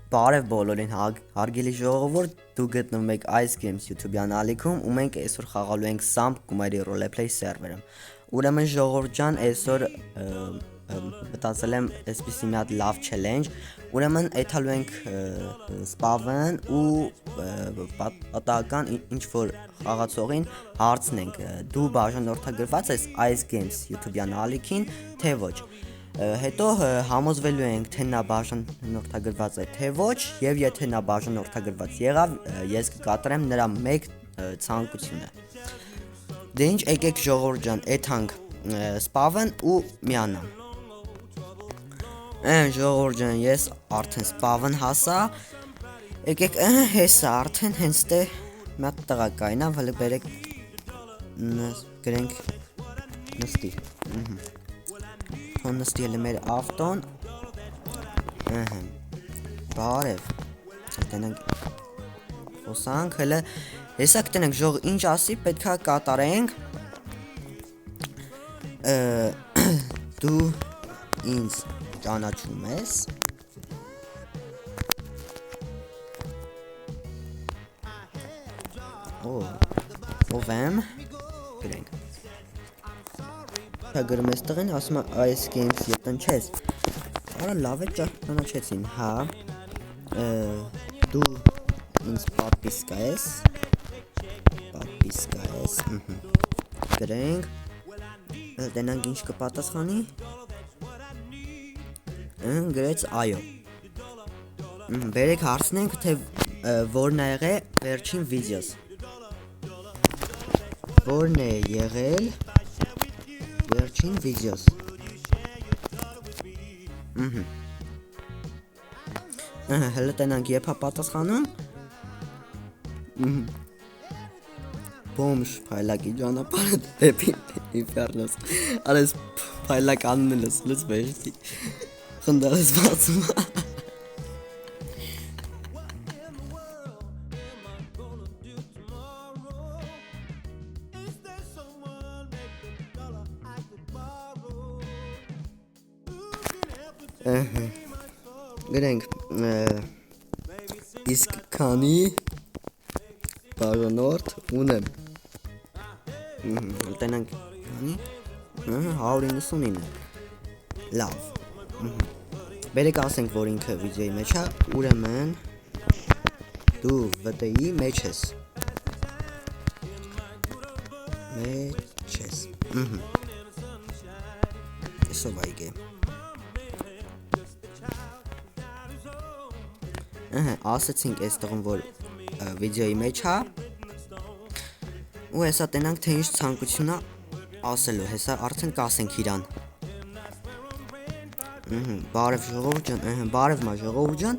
Բարև բոլորին, հարգելի ժողովուրդ, դուք գտնվում եք Ice Games YouTube-յան ալիքում ու մենք այսօր խաղալու ենք Samp Kumari Roleplay server-ում։ Ուրեմն ժողովուրդ ջան, այսօր մտածել եմ այսպիսի մի հատ լավ challenge, ուրեմն էթալու ենք սպավն ու պատահական ինչ որ խաղացողին հարցնենք, դու բաժանորդագրված ես Ice Games YouTube-յան ալիքին, թե ոչ։ Հետո համոզվելու ենք, թե նա բաժանորդագրված է թե ոչ, եւ եթե նա բաժանորդագրված եղավ, ես կկատարեմ նրա մեկ ցանկությունը։ Դե ինչ, եկեք ժողովուրդ ջան, էթանք սպավն ու միանամ։ Ժողովուրդ ջան, ես արդեն սպավն հասա։ Եկեք հեսա արդեն հենց դե մի հատ տղա կայնա, հələ բերեք գրենք նստի։ Նստի էլ մեր ավտոն, բարև, կտենենք խոսանք, հələ հեսա կտենենք ժող ինչ ասի, պետքա կատարենք, դու ինձ ճանաչում ես, ով եմ, գրենք, գրում ես տղեն, ասում Ice Games ետնչես, արա լավ է ճանաչեցին, հա, դու ինձ պատպիսկա ես, գրենք, դենանք ինչ կպատասխանի, գրեց այո, բերեք հարցնենք, թե որն է եղել վերջին վիդեոս, որն է եղել վերջին վիդեոս, հələ տենանք եփա պատասխանում, բոմշ փայլակի ճանապարհը դեպի ինֆեռնոս, արես փայլակ աննելս լծվեշտի, խնդալես բացում, գրենք, իսկ քանի բաժանորդ ունեմ, տենանք քանի, 199, լավ, բերեք ասենք, որ ինքը վիդեոյի մեջ է, ուրեմն դու վտեի մեջ ես, Սով այգե, ասեցինք այս տղն, որ վիդեոյի մեջ է, ու հեսա տենանք, թե ինչ ցանկություն է ասելու, հեսա արդեն կասենք իրան, բարև ժողովուրդ ջան, բարև մա ժողովուրդ ջան,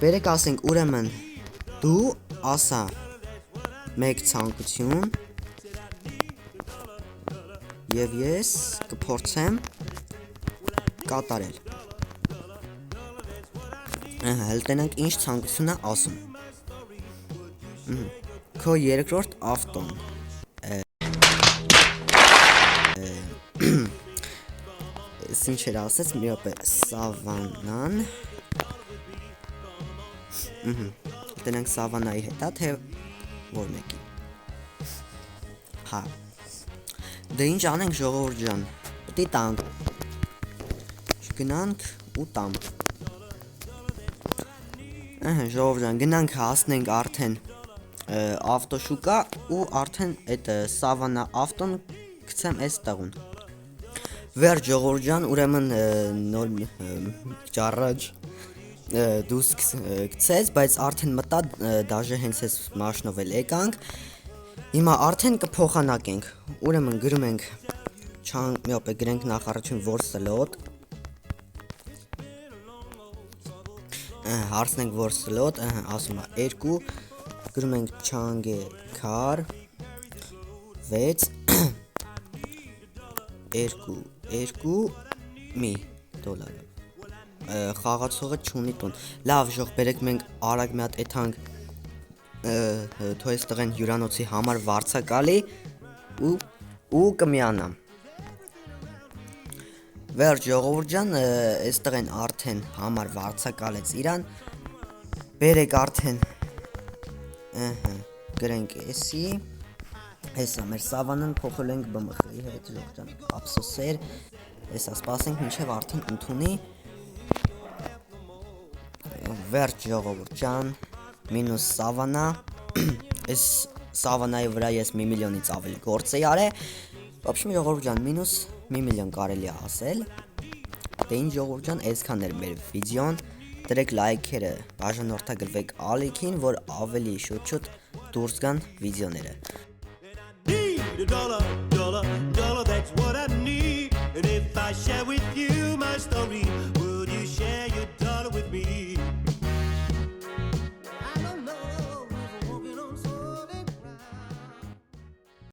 բերեք ասենք, ուրեմն դու ասա մեկ ցանկություն, եւ ես կփորձեմ կատարել, հələ տենանք ինչ ցանկություն է ասում, քո երկրորդ ավտոն, ինչ էր ասեց, մի րոպե, Սավանան, տենանք Սավանայի հետ է, թե որ մեկի, հա, դե ինչ անենք ժողովուրդ ջան, պտի տանք, գնանք ու տամ, ժողովուրդ ջան, գնանք հասնենք արդեն ավտոշուկա ու արդեն այդ Սավանա ավտոն գցեմ այս տղուն, վերջ ժողովուրդ ջան, ուրեմն նոր ճառաջ դուս գցեց, բայց արդեն մտա, դաժե հենց ես մաշնով էլ եկանք, հիմա արդեն կփոխանակենք, ուրեմն գրում ենք, մի րոպե գրենք նախ առաջին որ սլոտ, հարցնենք որ սլոտ, ասում է 2, գրում ենք չանգե քար 6 2 մի դոլար, խաղացողը չունի տուն, լավ ժող բերեք մենք արագ մի հատ էթանք, թո այս տղեն հյուրանոցի համար վարձակալի ու կմիանամ, Վերջ ժողովուրդ ջան, այստեղ են արդեն համար վարձակալեց իրան, Բերեք արդեն գրենք էսի հեսա մեր սավանն փոխել ենք բմխ-ի հետ ժողովուրդ ջան ափսոսեր հեսա սպասենք մինչև արդեն ընդունի վերջ ժողովուրդ ջան մինուս սավանա այս սավանայի վրա ես 1 միլիոնից ավելի գործ էի արել вообще ժողովուրդ ջան մինուս 1 միլիոն կարելի է ասել դե ինչ ժողովուրդ ջան այսքան էր մեր վիդեոն դրեք լայքերը բաժանորդագրվեք ալիքին որ ավելի շուտ դուրս գան վիդեոները